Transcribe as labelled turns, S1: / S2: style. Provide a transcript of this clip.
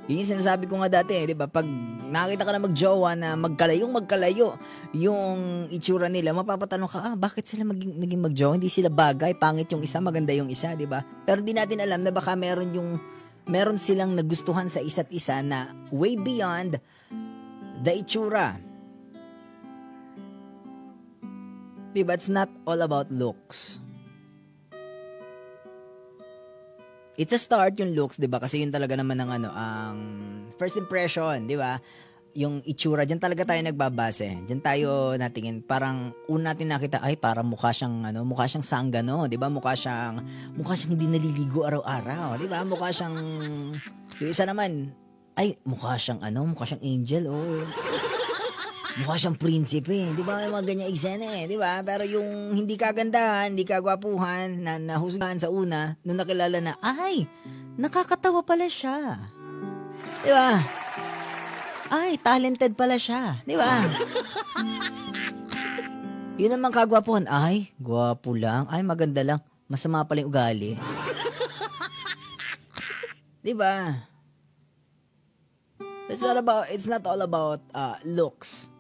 S1: Yun yung sinasabi ko nga dati, di ba? Pag nakita ka na magjowa na magkalayo yung itsura nila, mapapatanong ka, bakit sila naging magjowa? Hindi sila bagay, pangit yung isa, maganda yung isa, di ba? Pero di natin alam na baka meron silang nagustuhan sa isa't isa na way beyond the itsura. Diba? It's not all about looks. It's a start yung looks, 'di ba? Kasi yun talaga naman ang first impression, 'di ba? Yung itsura, diyan talaga tayo nagbabase. Diyan tayo natingin, parang una natin nakita, ay parang mukha siyang sanggano, 'di ba? Mukha siyang hindi naliligo araw-araw, 'di ba? Mukha siyang yung isa naman, ay mukha siyang angel, oh. Mukha siyang prinsipe, di ba? May mga ganyang eksena di ba? Pero yung hindi kagandahan, hindi kagwapuhan, na nahusgahan sa una, nung nakilala na, ay, nakakatawa pala siya. Di ba? Ay, talented pala siya. Di ba? Yun naman kagwapuhan, ay, gwapo lang, ay, maganda lang, masama pala yung ugali. Di ba? It's not all about looks.